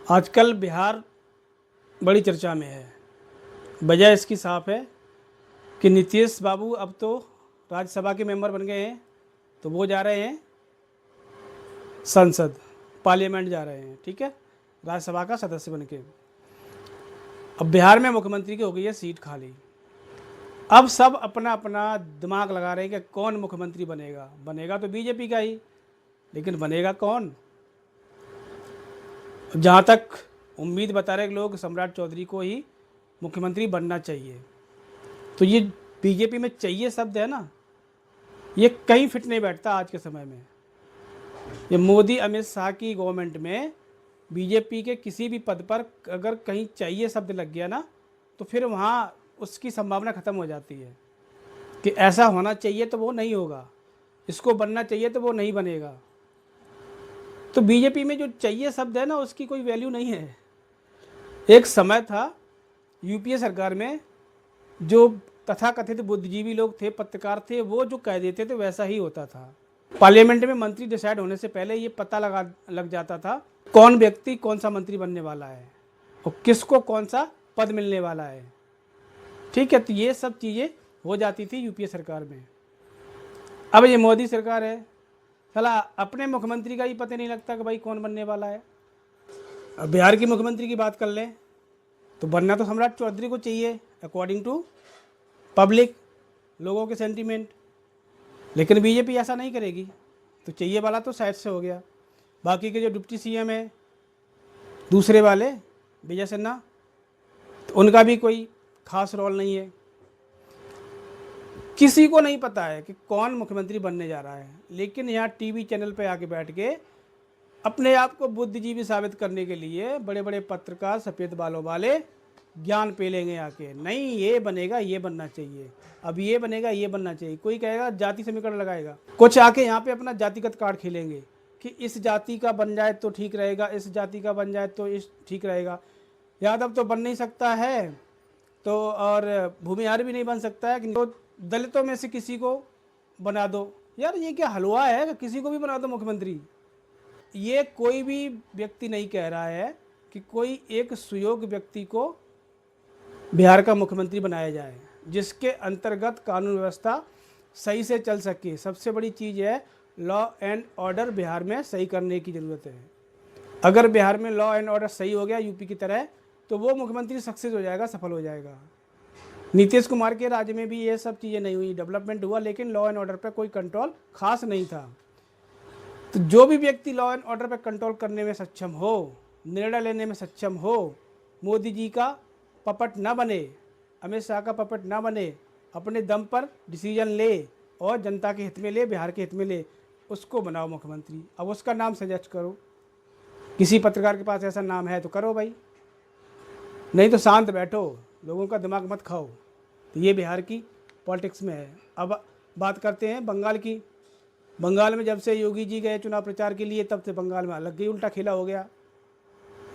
आजकल बिहार बड़ी चर्चा में है। वजह इसकी साफ है कि नीतीश बाबू अब तो राज्यसभा के मेंबर बन गए हैं, तो वो जा रहे हैं संसद, पार्लियामेंट जा रहे हैं, ठीक है, राज्यसभा का सदस्य बन के। अब बिहार में मुख्यमंत्री की हो गई है सीट खाली। अब सब अपना अपना दिमाग लगा रहे हैं कि कौन मुख्यमंत्री बनेगा। बनेगा तो बीजेपी का ही, लेकिन बनेगा कौन? जहाँ तक उम्मीद बता रहे लोग, सम्राट चौधरी को ही मुख्यमंत्री बनना चाहिए। तो ये बीजेपी में चाहिए शब्द है ना, ये कहीं फिट नहीं बैठता आज के समय में। ये मोदी अमित शाह की गवर्नमेंट में बीजेपी के किसी भी पद पर अगर कहीं चाहिए शब्द लग गया ना, तो फिर वहाँ उसकी संभावना ख़त्म हो जाती है कि ऐसा होना चाहिए तो वो नहीं होगा, इसको बनना चाहिए तो वो नहीं बनेगा। तो बीजेपी में जो चाहिए शब्द है ना, उसकी कोई वैल्यू नहीं है। एक समय था यूपीए सरकार में, जो तथाकथित बुद्धिजीवी लोग थे, पत्रकार थे, वो जो कह देते थे वैसा ही होता था। पार्लियामेंट में मंत्री डिसाइड होने से पहले ये पता लग जाता था कौन व्यक्ति कौन सा मंत्री बनने वाला है और किसको कौन सा पद मिलने वाला है, ठीक है। तो ये सब चीज़ें हो जाती थी यूपीए सरकार में। अब ये मोदी सरकार है, साला अपने मुख्यमंत्री का ही पता नहीं लगता कि भाई कौन बनने वाला है। अब बिहार की मुख्यमंत्री की बात कर लें तो बनना तो सम्राट चौधरी को चाहिए अकॉर्डिंग टू पब्लिक, लोगों के सेंटीमेंट, लेकिन बीजेपी ऐसा नहीं करेगी। तो चाहिए वाला तो साइड से हो गया। बाकी के जो डिप्टी सीएम है दूसरे वाले विजय सिन्हा, तो उनका भी कोई खास रोल नहीं है। किसी को नहीं पता है कि कौन मुख्यमंत्री बनने जा रहा है, लेकिन यहाँ टीवी चैनल पे आके बैठ के अपने आप को बुद्धिजीवी साबित करने के लिए बड़े बड़े पत्रकार सफ़ेद बालों वाले ज्ञान पेलेंगे आके, नहीं ये बनेगा, ये बनना चाहिए, अब ये बनेगा, ये बनना चाहिए। कोई कहेगा जाति समीकरण लगाएगा, कुछ आके यहाँ पे अपना जातिगत कार्ड खेलेंगे कि इस जाति का बन जाए तो ठीक रहेगा, इस जाति का बन जाए तो इस ठीक रहेगा। यादव तो बन नहीं सकता है, तो और भूमिहार भी नहीं बन सकता है, तो दलितों में से किसी को बना दो। यार ये क्या हलवा है कि किसी को भी बना दो मुख्यमंत्री? ये कोई भी व्यक्ति नहीं कह रहा है कि कोई एक सुयोग्य व्यक्ति को बिहार का मुख्यमंत्री बनाया जाए, जिसके अंतर्गत कानून व्यवस्था सही से चल सके। सबसे बड़ी चीज़ है लॉ एंड ऑर्डर बिहार में सही करने की ज़रूरत है। अगर बिहार में लॉ एंड ऑर्डर सही हो गया यूपी की तरह, तो वो मुख्यमंत्री सक्सेस हो जाएगा, सफल हो जाएगा। नीतीश कुमार के राज्य में भी ये सब चीज़ें नहीं हुई, डेवलपमेंट हुआ, लेकिन लॉ एंड ऑर्डर पर कोई कंट्रोल खास नहीं था। तो जो भी व्यक्ति लॉ एंड ऑर्डर पर कंट्रोल करने में सक्षम हो, निर्णय लेने में सक्षम हो, मोदी जी का पपट ना बने, अमित शाह का पपट ना बने, अपने दम पर डिसीजन ले और जनता के हित में ले, बिहार के हित में ले, उसको बनाओ मुख्यमंत्री। अब उसका नाम सजेस्ट करो, किसी पत्रकार के पास ऐसा नाम है तो करो भाई, नहीं तो शांत बैठो, लोगों का दिमाग मत खाओ। तो ये बिहार की पॉलिटिक्स में है। अब बात करते हैं बंगाल की। बंगाल में जब से योगी जी गए चुनाव प्रचार के लिए, तब से बंगाल में अलग ही उल्टा खेला हो गया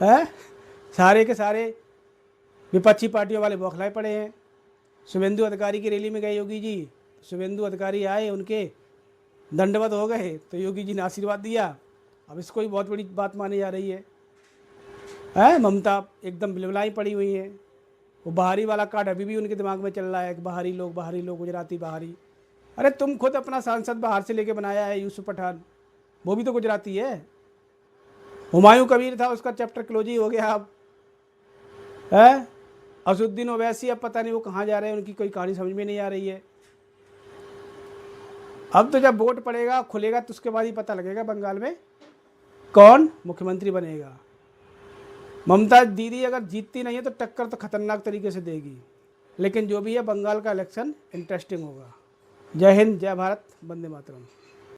है। सारे के सारे विपक्षी पार्टियों वाले बौखलाए पड़े हैं। शुभेंदु अधिकारी की रैली में गए योगी जी, शुभेंदु अधिकारी आए, उनके दंडवत हो गए, तो योगी जी ने आशीर्वाद दिया। अब इसको ही बहुत बड़ी बात मानी जा रही है। ममता एकदम बिलबिलाई पड़ी हुई है। वो बाहरी वाला कार्ड अभी भी उनके दिमाग में चल रहा है कि बाहरी लोग, गुजराती बाहरी। अरे तुम खुद अपना सांसद बाहर से लेके बनाया है, यूसुफ पठान, वो भी तो गुजराती है। हुमायूं कबीर था, उसका चैप्टर क्लोज ही हो गया। अब है असुद्दीन ओवैसी, अब पता नहीं वो कहाँ जा रहे हैं, उनकी कोई कहानी समझ में नहीं आ रही है। अब तो जब वोट पड़ेगा, खुलेगा, तो उसके बाद ही पता लगेगा बंगाल में कौन मुख्यमंत्री बनेगा। ममता दीदी अगर जीतती नहीं है तो टक्कर तो खतरनाक तरीके से देगी, लेकिन जो भी है बंगाल का इलेक्शन इंटरेस्टिंग होगा। जय हिंद, जय भारत, वंदे मातरम।